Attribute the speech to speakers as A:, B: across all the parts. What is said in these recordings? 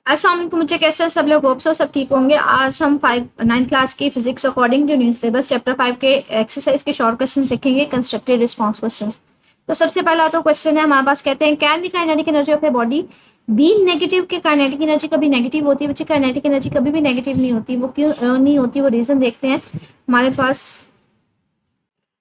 A: अस्सलाम वालेकुम, मुझे कैसे हैं सब लोग। होप सो सब ठीक होंगे। आज हम 9th क्लास की physics according to new syllabus chapter 5 के एक्सरसाइज के शॉर्ट क्वेश्चन सीखेंगे, कंस्ट्रक्टेड रिस्पांस क्वेश्चन। तो सबसे पहला तो क्वेश्चन है हमारे पास, कहते हैं can the kinetic energy of a body be negative. के काइनेटिक एनर्जी कभी नेगेटिव होती है बच्चे, काइनेटिक एनर्जी कभी भी नेगेटिव नहीं होती। वो क्यों नहीं होती, वो रीजन देखते हैं हमारे पास।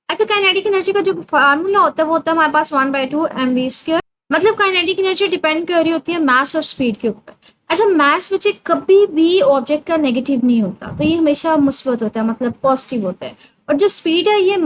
A: अच्छा, काइनेटिक एनर्जी का जो फार्मूला होता है वो होता है हमारे पास 1/2 mv²। मतलब काइनेटिक एनर्जी डिपेंड कर रही होती है मास और स्पीड के ऊपर। अच्छा, मास बच्चे कभी भी ऑब्जेक्ट का नेगेटिव नहीं होता, तो ये हमेशा मुस्बत होता है, मतलब पॉजिटिव होता है। और जो स्पीड है ये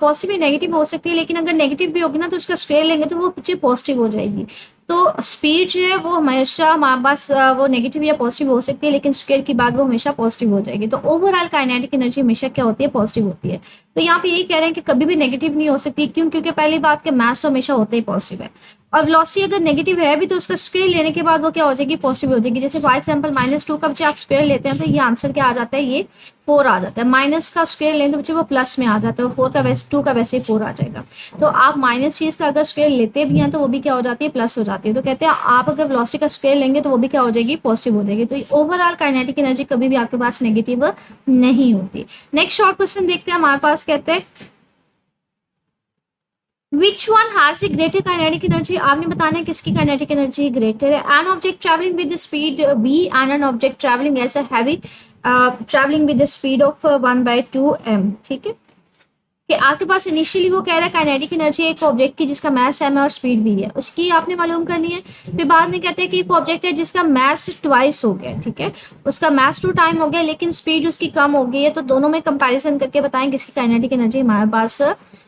A: पॉजिटिव या नेगेटिव हो सकती है, लेकिन अगर नेगेटिव भी होगी ना तो उसका स्क्वायर लेंगे तो वो बच्चे पॉजिटिव हो जाएगी। तो स्पीड जो है वो हमेशा हमारे पास वो नेगेटिव या पॉजिटिव हो सकती है, लेकिन स्क्वायर की बात वो हमेशा पॉजिटिव हो जाएगी। तो ओवरऑल काइनेटिक एनर्जी हमेशा क्या होती है, पॉजिटिव होती है। तो यहाँ पे यही कह रहे हैं कि कभी भी नेगेटिव नहीं हो सकती। क्यों? क्योंकि पहली बात के मास तो हमेशा होता ही पॉजिटिव है, और वेलोसिटी अगर नेगेटिव है भी तो उसका स्क्वायर लेने के बाद वो क्या हो जाएगी, पॉजिटिव हो जाएगी। जैसे फॉर एग्जांपल -2 का बच्चे आप स्क्वायर लेते हैं तो ये आंसर क्या आ जाता है, ये 4 आ जाता है। माइनस का स्क्वायर लें तो बच्चे वो प्लस में आ जाता है, 4 का वैसे 2 का वैसे 4 आ जाएगा। तो आप माइनस चीज का अगर स्क्वायर लेते भी हैं तो वो भी क्या हो जाती है, प्लस हो जाती है। तो कहते हैं आप अगर वेलोसिटी का स्क्वायर लेंगे तो वो भी क्या हो जाएगी, पॉजिटिव हो जाएगी। तो ओवरऑल काइनेटिक एनर्जी कभी भी आपके पास नेगेटिव नहीं होती। नेक्स्ट शॉर्ट क्वेश्चन देखते हैं हमारे पास, कहते हैं Which one has the greater kinetic energy? आपने बताना है किसकी kinetic energy greater है। An object traveling with the speed v and an object traveling as a heavy traveling with the speed of 1/2m। ठीक है, कि आपके पास इनिशियली वो कह रहा है काइनेटिक एनर्जी एक ऑब्जेक्ट की जिसका मास m है और स्पीड v है, उसकी आपने मालूम करनी है। फिर बाद में कहते हैं कि एक ऑब्जेक्ट है जिसका मास ट्वाइस हो गया, ठीक है, उसका मास 2 टाइम हो गया लेकिन स्पीड उसकी कम हो गई है। तो दोनों में कंपैरिजन करके बताएं किसकी काइनेटिक एनर्जी हमारे पास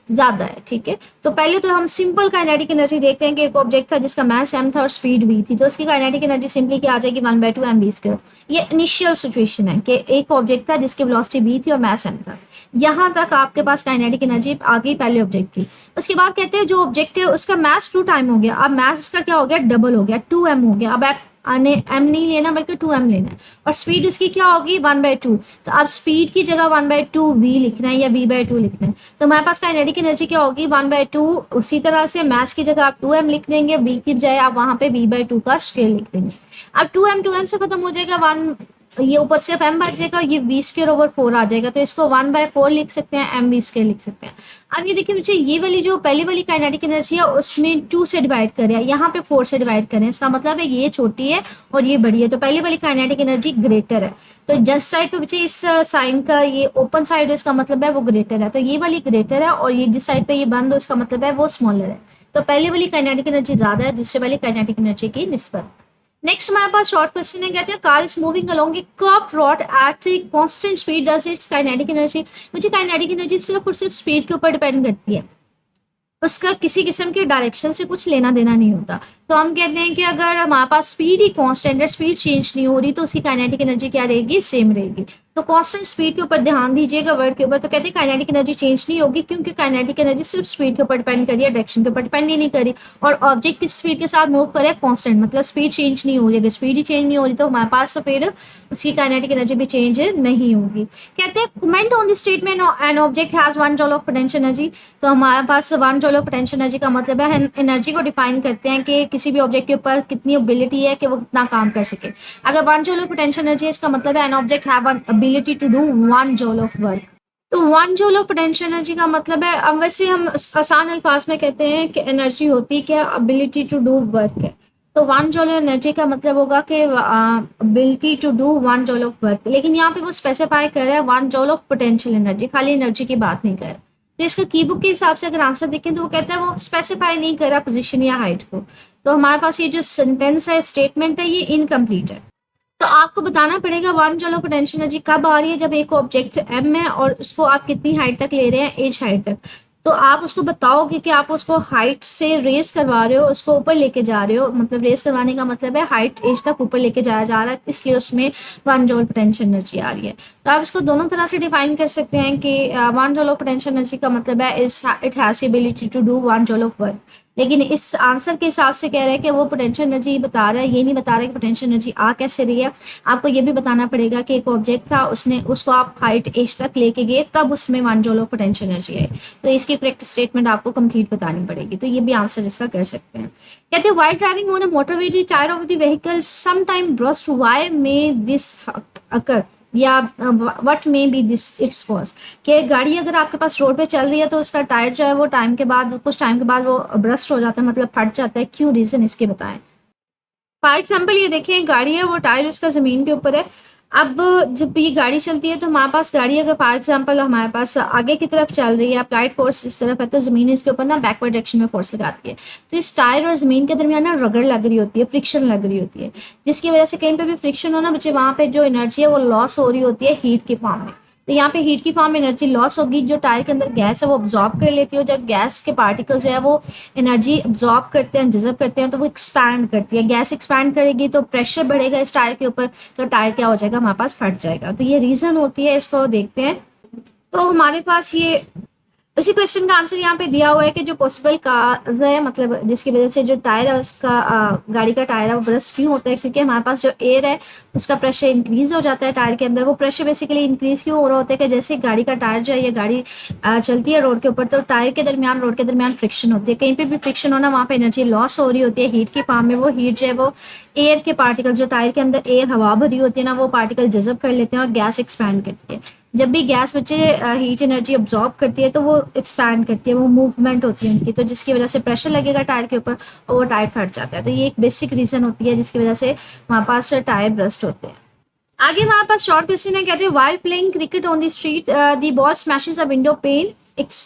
A: ज्यादा है। ठीक है, तो पहले तो हम सिंपल काइनेटिक एनर्जी देखते हैं कि एक ऑब्जेक्ट था जिसका मास m था और स्पीड v थी, तो उसकी काइनेटिक एनर्जी सिंपली क्या आ जाएगी, 1/2mv²। ये इनिशियल सिचुएशन है कि एक ऑब्जेक्ट था जिसकी वेलोसिटी v थी और मास m था। यहाँ तक आपके पास काइनेटिक एनर्जी आ गई पहले ऑब्जेक्ट की। उसके बाद कहते हैं जो ऑब्जेक्ट है उसका मास 2 टाइम हो गया, अब मास उसका क्या हो गया, डबल हो गया, 2m हो गया। अब आप m नहीं लेना बल्कि 2m लेना है, और स्पीड उसकी क्या होगी, 1/2। तो अब स्पीड की जगह 1/2v लिखना है या v/2 लिखना है। तो हमारे पास काइनेटिक एनर्जी क्या होगी, 1/2। उसी तरह से मास की जगह आप 2m लिख देंगे, v की बजाय आप वहां पे v/2 का स्क्वायर लिख देंगे। अब 2m से खत्म हो जाएगा, 1 ये ऊपर सिर्फ m बच जाएगा, ये v²/4 आ जाएगा। तो इसको 1/4 लिख सकते हैं, mv² लिख सकते हैं। अब ये देखिए मुझे ये वाली जो पहली वाली काइनेटिक एनर्जी है उसमें 2 से डिवाइड करें, यहाँ पे 4 से डिवाइड करें, इसका मतलब है ये छोटी है और ये बड़ी है, तो पहली वाली काइनेटिक एनर्जी ग्रेटर है। तो जस्ट साइड पे बच्चे इस साइन का ये ओपन साइड है, इसका मतलब है वो ग्रेटर है, तो ये वाली ग्रेटर है, और ये जिस साइड पे ये बंद है उसका मतलब है वो स्मॉलर है। तो पहले वाली काइनेटिक एनर्जी ज्यादा है दूसरे वाली काइनेटिक एनर्जी की निस्बत। नेक्स्ट हमारे पास शॉर्ट क्वेश्चन है, कहते हैं car is moving along a curved road at a constant speed, does its kinetic energy. मुझे काइनेटिक एनर्जी सिर्फ और सिर्फ स्पीड के ऊपर डिपेंड करती है, उसका किसी किस्म के डायरेक्शन से कुछ लेना देना नहीं होता। तो हम कहते हैं कि अगर हमारे पास स्पीड ही कांस्टेंट है, स्पीड चेंज नहीं हो रही, तो उसकी काइनेटिक एनर्जी क्या रहेगी, सेम रहेगी। तो कांस्टेंट स्पीड के ऊपर ध्यान दीजिएगा वर्ड के ऊपर। तो कहते हैं काइनेटिक एनर्जी चेंज नहीं होगी, क्योंकि काइनेटिक एनर्जी सिर्फ स्पीड के ऊपर डिपेंड करी है, डायरेक्शन के ऊपर डिपेंड ही नहीं करी। और ऑब्जेक्ट किस स्पीड के साथ मूव करे, कांस्टेंट, मतलब स्पीड चेंज नहीं हो रही। अगर स्पीड ही चेंज नहीं हो रही तो हमारे पास तो फिर उसकी काइनेटिक एनर्जी भी चेंज नहीं होगी। कहते हैं comment on the statement an object has 1 joule of potential energy. तो हमारे पास 1 जूल ऑफ पोटेंशियल एनर्जी का मतलब है एनर्जी को डिफाइन करते हैं कि किसी भी ऑब्जेक्ट के ऊपर कितनी एबिलिटी है कि वो कितना काम कर सके। अगर 1 जूल ऑफ पोटेंशियल एनर्जी है, इसका मतलब है an object have an ability to do 1 joule of work. तो 1 जूल ऑफ पोटेंशियल एनर्जी का मतलब है, अब वैसे हम आसान अल्फाज में कहते हैं कि एनर्जी होती क्या, एबिलिटी टू डू वर्क है। तो 1 जूल एनर्जी का मतलब होगा कि ability to do 1 joule of work, लेकिन यहाँ पे वो स्पेसिफाई कर रहा है 1 जूल ऑफ पोटेंशियल एनर्जी, खाली एनर्जी की बात नहीं कर रहा। तो इसका की बुक के हिसाब से अगर आंसर देखें तो वो कहता है वो स्पेसिफाई नहीं कर रहा पोजीशन या हाइट को। तो हमारे पास ये जो सेंटेंस है, स्टेटमेंट है, ये इनकम्प्लीट है। तो आपको बताना पड़ेगा 1 जूल ऑफ पोटेंशियल एनर्जी कब आ रही है, जब एक ऑब्जेक्ट m है और उसको आप कितनी हाइट तक ले रहे हैं, एज हाइट तक। तो आप उसको बताओगे कि आप उसको हाइट से रेस करवा रहे हो, उसको ऊपर लेके जा रहे हो, मतलब रेस करवाने का मतलब है हाइट एज तक ऊपर लेके जाया जा रहा है, इसलिए उसमें 1 जूल पोटेंशियल एनर्जी आ रही है। तो आप इसको दोनों तरह से डिफाइन कर सकते हैं कि 1 जूल ऑफ पोटेंशियल एनर्जी का मतलब है it has ability to do 1 joule of work, लेकिन इस आंसर के हिसाब से कह रहा है कि वो पोटेंशियल एनर्जी बता रहा है, ये नहीं बता रहा है कि पोटेंशियल एनर्जी आ कैसे रही है। आपको ये भी बताना पड़ेगा कि एक ऑब्जेक्ट था, उसने उसको आप हाइट एज तक लेके गए, तब उसमें 1 जूल ऑफ पोटेंशियल एनर्जी है। तो इसकी करेक्ट स्टेटमेंट आपको कंप्लीट बतानी पड़ेगी। तो ये भी आंसर इसका कर सकते हैं। कहते हैं while driving on a motorway the tyre of the vehicle some time burst, why may this occur, या what may be this its cause, कि गाड़ी अगर आपके पास रोड पे चल रही है तो उसका टायर जो है वो टाइम के बाद, कुछ टाइम के बाद वो ब्रस्ट हो जाता है, मतलब फट जाता है। क्यों, रीजन इसके बताएं। फॉर एग्जाम्पल ये देखें, गाड़ी है, वो टायर उसका ज़मीन के ऊपर है। अब जब ये गाड़ी चलती है तो हमारे पास गाड़ी अगर फॉर एग्जाम्पल हमारे पास आगे की तरफ चल रही है, अप्लाइड फोर्स इस तरफ है, तो ज़मीन इसके ऊपर ना बैकवर्ड डायरेक्शन में फोर्स लगाती है। तो इस टायर और ज़मीन के दरमियान ना रगड़ लग रही होती है, फ्रिक्शन लग रही होती है, जिसकी वजह से कहीं पे भी फ्रिक्शन हो ना बच्चे, वहाँ पे जो एनर्जी है वो लॉस हो रही होती है हीट की फॉर्म में। तो यहाँ पे हीट की फॉर्म में एनर्जी लॉस होगी, जो टायर के अंदर गैस है वो अब्जॉर्ब कर लेती है। जब गैस के पार्टिकल जो है वो एनर्जी अब्जॉर्ब करते हैं, जज़ब करते हैं, तो वो एक्सपैंड करती है। गैस एक्सपैंड करेगी तो प्रेशर बढ़ेगा इस टायर के ऊपर, तो टायर क्या हो जाएगा, हमारे पास फट जाएगा। तो ये रीज़न होती है, इसको देखते हैं। तो हमारे पास ये उसी क्वेश्चन का आंसर यहाँ पे दिया हुआ है कि जो पॉसिबल काज है, मतलब जिसकी वजह से जो टायर है उसका गाड़ी का टायर है वो ब्रस्ट क्यों होता है, क्योंकि हमारे पास जो एयर है उसका प्रेशर इंक्रीज हो जाता है टायर के अंदर। वो प्रेशर बेसिकली इंक्रीज क्यों हो रहा होता है कि जैसे गाड़ी का टायर जो है, ये गाड़ी चलती है रोड के ऊपर, तो टायर के दरमियान, रोड के दरमियान फ्रिक्शन होती है। कहीं पर भी फ्रिक्शन होना, वहाँ पर एनर्जी लॉस हो रही होती है हीट की फॉर्म में। वो हीट जो है वो एयर के पार्टिकल, जो टायर के अंदर एयर हवा भरी होती है ना, वो पार्टिकल जज़ब कर लेते हैं और गैस एक्सपैंड करती है। जब भी गैस बच्चे हीट एनर्जी अब्जॉर्ब करती है तो वो एक्सपैंड करती है, वो मूवमेंट होती है उनकी, तो जिसकी वजह से प्रेशर लगेगा टायर के ऊपर और वो टायर फट जाता है। तो ये एक बेसिक रीज़न होती है जिसकी वजह से हमारे पास टायर ब्रस्ट होते हैं। आगे हमारे पास शॉर्ट क्वेश्चन है, कहते हैं while playing cricket on the street the ball smashes a window pane,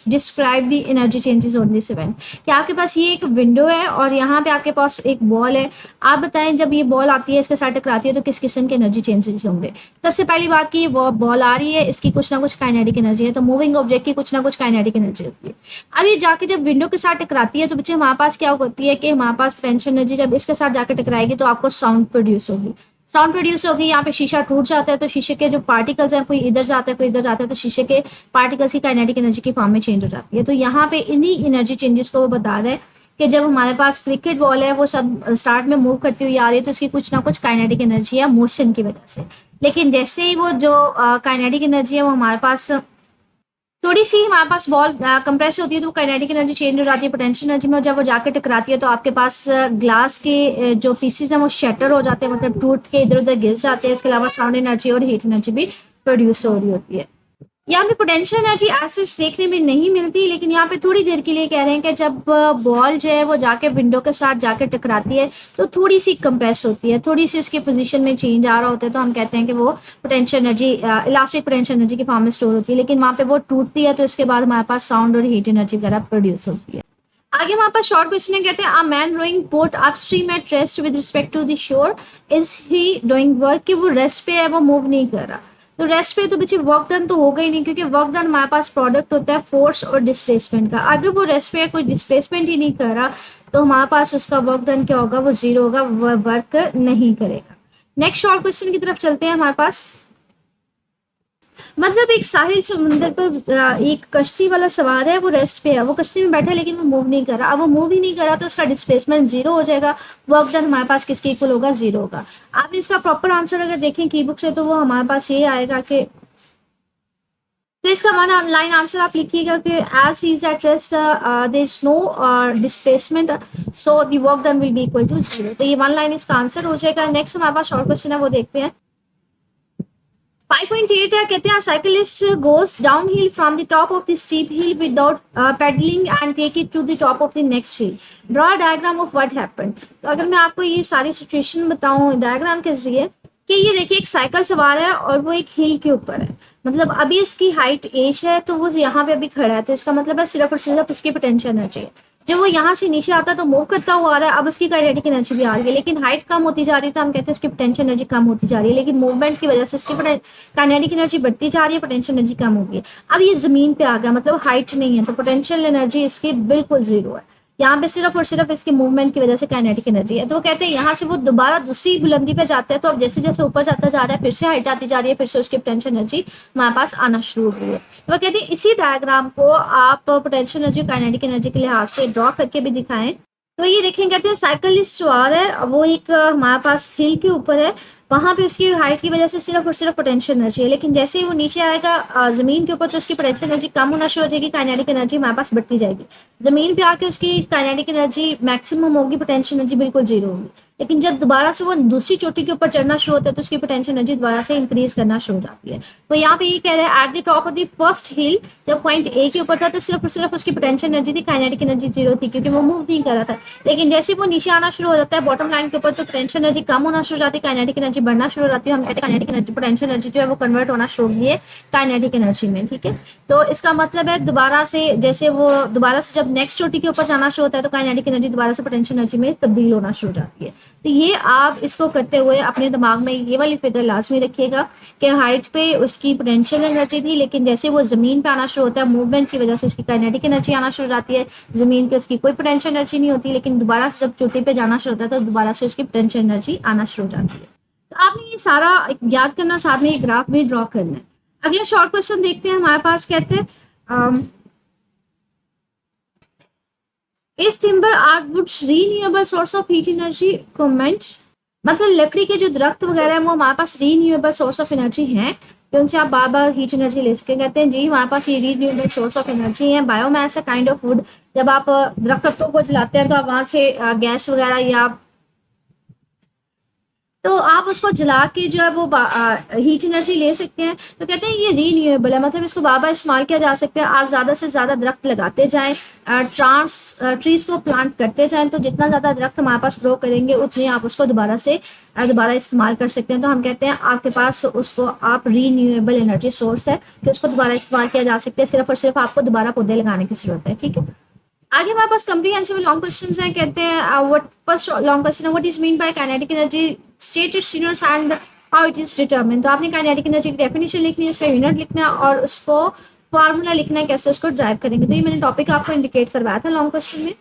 A: describe the energy changes on this event. कि आपके पास ये एक विंडो है और यहाँ पे आपके पास एक बॉल है, आप बताएं जब ये बॉल आती है इसके साथ टकराती है तो किस किस्म के एनर्जी चेंजेस होंगे। सबसे पहली बात कि वो बॉल आ रही है, इसकी कुछ ना कुछ काइनेटिक एनर्जी है, तो मूविंग ऑब्जेक्ट की कुछ ना कुछ काइनेटिक एनर्जी होती है। अब ये जाके जब विंडो के साथ टकराती है तो बच्चे हमारे पास क्या होती है कि हमारे पास पोटेंशियल एनर्जी जब इसके साथ जाकर टकराएगी तो आपको साउंड प्रोड्यूस होगी। साउंड प्रोड्यूस होगी, यहाँ पे शीशा टूट जाता है, तो शीशे के जो पार्टिकल्स हैं कोई इधर जाता है कोई इधर जाता है, तो शीशे के पार्टिकल्स की काइनेटिक एनर्जी की फॉर्म में चेंज हो जाती है। तो यहाँ पे इन्हीं एनर्जी चेंजेस को वो बता रहे हैं कि जब हमारे पास क्रिकेट बॉल है वो सब स्टार्ट में मूव करती हुई आ रही है तो इसकी कुछ ना कुछ काइनेटिक एनर्जी है मोशन की वजह से। लेकिन जैसे ही वो जो काइनेटिक एनर्जी है वो हमारे पास थोड़ी सी, हमारे पास बॉल कंप्रेस होती है तो काइनेटिक एनर्जी चेंज हो जाती है पोटेंशियल एनर्जी में, और जब वो जाके टकराती है तो आपके पास ग्लास के जो पीसेस हैं वो शटर हो जाते हैं, मतलब टूट के इधर उधर गिर जाते हैं। इसके अलावा साउंड एनर्जी और हीट एनर्जी भी प्रोड्यूस हो रही होती है। यहाँ पे पोटेंशियल एनर्जी ऐसे देखने में नहीं मिलती, लेकिन यहाँ पे थोड़ी देर के लिए कह रहे हैं कि जब बॉल जो है वो जाके विंडो के साथ जाके टकराती है तो थोड़ी सी कंप्रेस होती है, थोड़ी सी उसकी पोजीशन में चेंज आ रहा होता है, तो हम कहते हैं कि वो potential energy elastic potential energy की फॉर्म में स्टोर होती है। लेकिन वहाँ पे वो टूटती है तो इसके बाद हमारे पास साउंड और हीट एनर्जी वगैरह प्रोड्यूस होती है। आगे हमारे पास शॉर्ट क्वेश्चन है, कहते हैं a man rowing boat upstream at rest with respect to the shore, is he doing work, कि वो रेस्ट पे है, वो मूव नहीं कर रहा। तो रेस्ट पे तो बच्चे वर्क डन तो होगा ही नहीं, क्योंकि वर्क डन हमारे पास प्रोडक्ट होता है फोर्स और डिस्प्लेसमेंट का। अगर वो रेस्ट पे कोई डिस्प्लेसमेंट ही नहीं कर रहा तो हमारे पास उसका वर्क डन क्या होगा, वो जीरो होगा, वो वर्क नहीं करेगा। नेक्स्ट शॉर्ट क्वेश्चन की तरफ चलते हैं। हमारे पास मतलब एक साहिल समुंदर पर एक कश्ती वाला सवार है, वो रेस्ट पे है, वो कश्ती में बैठा है लेकिन वो मूव नहीं कर रहा। अब वो मूव ही नहीं कर रहा तो उसका डिस्प्लेसमेंट जीरो हो जाएगा, वर्क डन हमारे पास किसके इक्वल होगा, जीरो होगा। आपने इसका प्रॉपर आंसर अगर देखें की बुक से तो वो हमारे पास ये आएगा कि, तो इसका वन लाइन आंसर आप लिखिएगा कि as he is at rest there is no displacement so the work done will be equal to zero. तो ये वन लाइन इसका आंसर हो जाएगा। नेक्स्ट हमारे पास शॉर्ट क्वेश्चन है, वो देखते हैं। 5.8 है, कहते हैं cyclist goes down hill from the top of the steep hill without pedalling and take it to the top of the next hill, draw diagram of what happened. तो अगर मैं आपको ये सारी सिचुएशन बताऊं डायग्राम के जरिए, कि ये देखिए एक साइकिल सवार है और वो एक हिल के ऊपर है, मतलब अभी उसकी हाइट एज है तो वो यहाँ पे अभी खड़ा है, तो इसका मतलब है सिर्फ और सिर्फ उसकी पोटेंशियल एनर्जी है। जब वो यहाँ से नीचे आता है तो मूव करता हुआ आ रहा है, अब उसकी काइनेटिक एनर्जी भी आ रही है, लेकिन हाइट कम होती जा रही है तो हम कहते हैं उसकी पोटेंशियल एनर्जी कम होती जा रही है, लेकिन मूवमेंट की वजह से उसकी काइनेटिक एनर्जी बढ़ती जा रही है, पोटेंशियल एनर्जी कम होगी। अब ये जमीन पे आ गया, मतलब हाइट नहीं है, तो पोटेंशियल एनर्जी इसकी बिल्कुल जीरो है। यहाँ पे सिर्फ और सिर्फ इसके मूवमेंट की वजह से काइनेटिक एनर्जी है। तो वो कहते हैं यहाँ से वो दोबारा दूसरी बुलंदी पे जाता है, तो अब जैसे जैसे ऊपर जाता जा रहा है फिर से हाइट आती जा रही है, फिर से उसकी पोटेंशियल एनर्जी हमारे पास आना शुरू हो गई है। तो वो कहते हैं इसी डायग्राम को आप पोटेंशियल एनर्जी काइनेटिक एनर्जी के लिहाज से ड्रॉ करके भी दिखाएं। तो ये देखें, कहते हैं साइकिलिस्ट जो आ रहा है वो एक हमारे पास हिल के ऊपर है, वहां पे उसकी हाइट की वजह से सिर्फ और सिर्फ पोटेंशियल एनर्जी है, लेकिन जैसे ही वो नीचे आएगा जमीन के ऊपर तो उसकी पोटेंशियल एनर्जी कम होना शुरू हो जाएगी, काइनेटिक एनर्जी हमारे पास बढ़ती जाएगी। जमीन पे आके उसकी काइनेटिक एनर्जी मैक्सिमम होगी, पोटेंशियल एनर्जी बिल्कुल जीरो होगी। लेकिन जब दोबारा से वो दूसरी चोटी के ऊपर चढ़ना शुरू होता है तो उसकी पोटेंशियल एनर्जी दोबारा से इंक्रीज करना शुरू हो जाती है। तो यहाँ पे ये कह रहे हैं at the top of the first हिल, जब पॉइंट ए के ऊपर था तो सिर्फ और सिर्फ उसकी पोटेंशियल एनर्जी थी, काइनेटिक एनर्जी जीरो थी क्योंकि वो मूव नहीं कर रहा था। लेकिन जैसे वो नीचे आना शुरू हो जाता है बॉटम लाइन के ऊपर तो पोटेंशियल एनर्जी कम होना शुरू हो जाती है, काइनेटिक एनर्जी बढ़ना शुरू हो जाती है। हम कहते हैं काइनेटिक एनर्जी, पोटेंशियल एनर्जी जो है वो कन्वर्ट होना शुरू हो गई है काइनेटिक एनर्जी में, ठीक है। तो इसका मतलब है दोबारा से जैसे वो दोबारा से जब नेक्स्ट चोटी के ऊपर जाना शुरू होता है तो काइनेटिक एनर्जी दोबारा से पोटेंशियल एनर्जी में तब्दील होना शुरू हो जाती है। तो ये आप इसको करते हुए अपने दिमाग में ये वाली फिगर लाजमी रखिएगा कि हाइट पे उसकी पोटेंशियल एनर्जी थी, लेकिन जैसे वो जमीन पे आना शुरू होता है मूवमेंट की वजह से उसकी काइनेटिक एनर्जी आना शुरू हो जाती है। जमीन पे उसकी कोई पोटेंशियल एनर्जी नहीं होती, लेकिन दोबारा से जब चोटी पे जाना शुरू होता है तो दोबारा से उसकी पोटेंशियल एनर्जी आना शुरू हो जाती है। तो आपने ये सारा याद करना, साथ में ये ग्राफ भी ड्रॉ करना है। अगला शॉर्ट क्वेश्चन देखते हैं हमारे पास, कहते हैं इस timber art woods renewable source of heat energy comments, मतलब लकड़ी के जो दरख्त वगैरह है वो हमारे पास रीन्यूएबल सोर्स ऑफ एनर्जी हैं कि उनसे आप बार बार हीट एनर्जी ले सकें। कहते हैं जी हमारे पास ये रीन्यूएबल सोर्स ऑफ एनर्जी है। बायोमास है काइंड ऑफ वुड, जब आप दरख्तों को जलाते हैं तो आप वहां से गैस वगैरह या तो आप उसको जला के जो है वो हीट एनर्जी ले सकते हैं। तो कहते हैं ये रीन्यूएबल है, मतलब इसको बार बार इस्तेमाल किया जा सकता है। आप ज़्यादा से ज़्यादा दरख्त लगाते जाएं, ट्रीज को प्लांट करते जाएं, तो जितना ज़्यादा दरख्त हमारे पास ग्रो करेंगे उतनी आप उसको दोबारा इस्तेमाल कर सकते हैं। तो हम कहते हैं आपके पास उसको आप रीन्यूएबल एनर्जी सोर्स है कि उसको दोबारा इस्तेमाल किया जा सकता है, सिर्फ और सिर्फ आपको दोबारा पौधे लगाने की जरूरत है, ठीक है। आगे हमारे पास कम्प्रीहेंसिव लॉन्ग क्वेश्चंस हैं। कहते हैं व्हाट फर्स्ट लॉन्ग क्वेश्चन है what is mean by kinetic energy, state it's units and how it is determine. तो आपने काइनेटिक एनर्जी की डेफिनेशन लिखनी है, उसका यूनिट लिखना है और उसको फार्मूला लिखना है कैसे उसको ड्राइव करेंगे। तो ये मैंने टॉपिक आपको इंडिकेट करवाया था लॉन्ग क्वेश्चन में।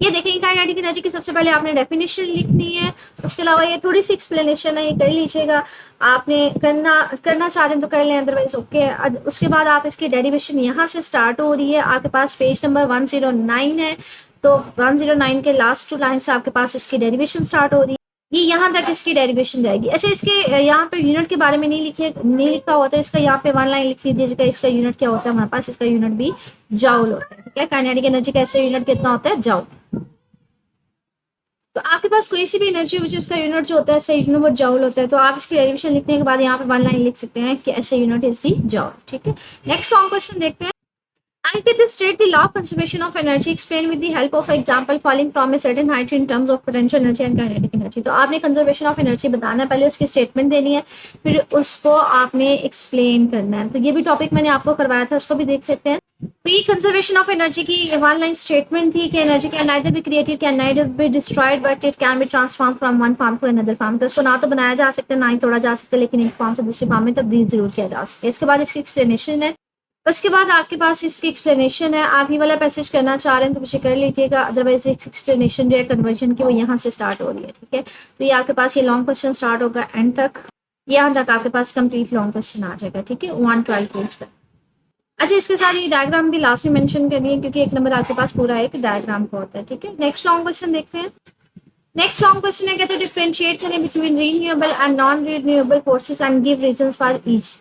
A: ये देखेंगे काइनेटिक एनर्जी की सबसे पहले आपने डेफिनेशन लिखनी है, उसके अलावा ये थोड़ी सी एक्सप्लेनेशन है, ये कर लीजिएगा। आपने करना चाह रहे हैं तो कर लें, अदरवाइज ओके है। उसके बाद आप इसकी डेरिवेशन यहाँ से स्टार्ट हो रही है, आपके पास पेज नंबर 109 है, तो 109 के लास्ट 2 लाइन से आपके पास इसकी डेरिवेशन स्टार्ट हो रही है। ये यहाँ तक इसकी डेरिवेशन जाएगी। अच्छा, इसके यहाँ पे यूनिट के बारे में नहीं लिखा हुआ, तो इसका यहाँ पे 1 लाइन लिख लीजिएगा। इसका यूनिट क्या होता है हमारे पास, इसका यूनिट भी जाउल होता है, ठीक है। काइनेटिक एनर्जी का इसका यूनिट कितना होता है, जाउल। तो आपके पास कोई सी भी एनर्जी हो जिसका यूनिट जो होता है ऐसे यूनिट वो जाउल होता है, तो आप इसकी डेरिवेशन लिखने के बाद यहाँ पे 1 लाइन लिख सकते हैं कि ऐसे यूनिट इज दी जाउल, ठीक है। नेक्स्ट लॉन्ग क्वेश्चन देखते हैं। I get this state the law of conservation of energy explained with the help of example falling from a certain height in terms of potential energy and kinetic energy। तो आपने conservation of energy बताना है, पहले उसकी statement देनी है, फिर उसको आपने एक्सप्लेन करना है। तो ये भी टॉपिक मैंने आपको करवाया था, उसको भी देख सकते हैं। तो ये कंजर्वेशन ऑफ एनर्जी की 1 लाइन स्टेटमेंट थी कि energy can neither be created can neither be destroyed but it can be transform from one form to another form. तो उसको ना तो बनाया जा सकता है ना ही तोड़ा जा सकता है, लेकिन एक फॉर्म से दूसरी फॉर्म में तब्दील जरूर किया जा सकता है। इसके बाद इसकी एक्सप्लेनेशन है, उसके बाद आपके पास इसकी एक्सप्लेनेशन है। आप ये वाला पैसेज करना चाह रहे हैं तो मुझे कर लीजिएगा, अदरवाइज एक्सप्लेनेशन जो है कन्वर्जन की वो यहाँ से स्टार्ट हो रही है, ठीक है। तो ये आपके पास ये लॉन्ग क्वेश्चन स्टार्ट होगा एंड तक, यहाँ तक आपके पास कंप्लीट लॉन्ग क्वेश्चन आ जाएगा, ठीक है, 112 पेज तक। अच्छा, इसके साथ ये डायग्राम भी लास्ट में मेंशन करनी है क्योंकि एक नंबर आपके पास पूरा एक डायग्राम का होता है, ठीक है। नेक्स्ट लॉन्ग क्वेश्चन देखते हैं। नेक्स्ट लॉन्ग क्वेश्चन है, कहते हैं डिफरेंशिएट करें between renewable and non renewable forces and give reasons for each.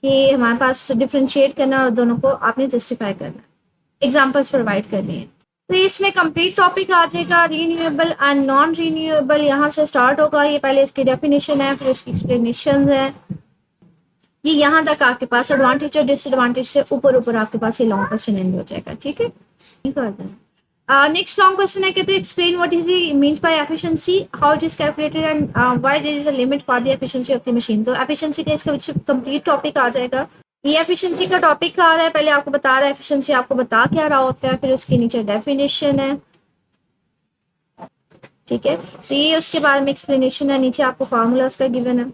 A: कि हमारे पास डिफरेंशिएट करना और दोनों को आपने जस्टिफाई करना, एग्जांपल्स प्रोवाइड करनी है। तो इसमें कंप्लीट टॉपिक आ जाएगा रीन्यूएबल एंड नॉन रीन्यूएबल, यहाँ से स्टार्ट होगा। ये पहले इसकी डेफिनेशन है, फिर इसकी एक्सप्लेनेशन है, ये यहाँ तक आपके पास एडवांटेज और डिसएडवांटेज से ऊपर आपके पास ये लॉन्ग क्वेश्चन एंड हो जाएगा, ठीक है। नेक्स्ट लॉन्ग क्वेश्चन है, कहते हैं explain what is the mean by efficiency, how it is calculated and why there is a limit for the efficiency of the machine. तो एफिशिएंसी का इसका कंप्लीट टॉपिक आ जाएगा। ये एफिशिएंसी का टॉपिक आ रहा है, पहले आपको बता रहा है एफिशिएंसी आपको बता क्या रहा होता है, फिर उसके नीचे डेफिनेशन है, ठीक है। तो ये उसके बारे में एक्सप्लेनेशन है, नीचे आपको फार्मूला उसका गिवन है,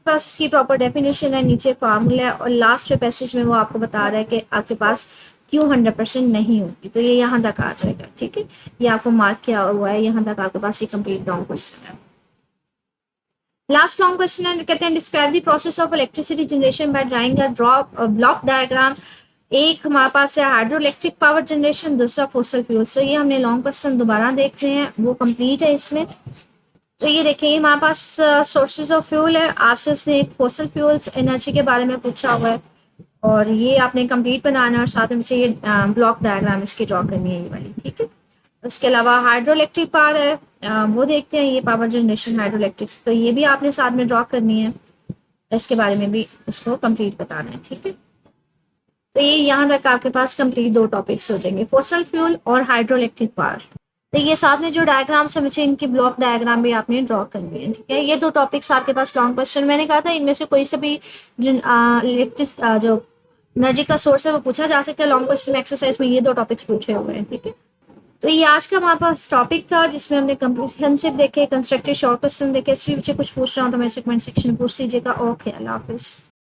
A: पास उसकी प्रॉपर डेफिनेशन है, नीचे फार्मूला है, और लास्ट पे पैसेज में वो आपको बता रहा है कि आपके पास क्यों 100% नहीं होगी। तो ये यहाँ तक आ जाएगा, ठीक है। ये आपको मार्क किया हुआ है, यहाँ तक आपके पास ये कंप्लीट लॉन्ग क्वेश्चन है। लास्ट लॉन्ग क्वेश्चन है, कहते हैं describe the process of electricity generation by drawing a block diagram एक हमारे पास है हाइड्रो इलेक्ट्रिक पावर जनरेशन, दूसरा फोसल फ्यूल। सो ये हमने लॉन्ग क्वेश्चन दोबारा देख रहे हैं, वो कंप्लीट है इसमें। तो ये देखिए, ये हमारे पास सोर्सेज ऑफ फ्यूल है, आपसे उसने एक फोसल फ्यूल्स एनर्जी के बारे में पूछा हुआ है, और ये आपने कंप्लीट बनाना है, और साथ में मुझे ये ब्लॉक डायग्राम इसकी ड्रॉ करनी है, ये वाली, ठीक है। उसके अलावा हाइड्रो इलेक्ट्रिक पावर है, वो देखते हैं, ये पावर जनरेशन हाइड्रो इलेक्ट्रिक, तो ये भी आपने साथ में ड्रॉ करनी है, इसके बारे में भी उसको कंप्लीट बताना है, ठीक है। तो ये यहाँ तक आपके पास कंप्लीट 2 टॉपिक्स हो जाएंगे, फोसल फ्यूल और हाइड्रो इलेक्ट्रिक पावर। तो ये साथ में जो डायग्राम्स है, मुझे इनकी ब्लॉक डायग्राम भी आपने ड्रॉ करनी है, ठीक है। ये 2 टॉपिक्स आपके पास लॉन्ग क्वेश्चन, मैंने कहा था इनमें से कोई से भी जो इलेक्ट्रिक जो एनर्जी का सोर्स है वो पूछा जा सकता है लॉन्ग क्वेश्चन में, एक्सरसाइज में ये 2 टॉपिक्स पूछे हुए हैं, ठीक है। तो ये आज का हमारे पास टॉपिक था, जिसमें हमने कंप्रिहेंसिव देखे, कंस्ट्रक्टिव शॉर्ट क्वेश्चन देखे। इसलिए मुझे कुछ पूछ रहा हूँ तो मेरे से कमेंट सेक्शन में पूछ लीजिएगा। ओके, अल्लाह हाफिज़।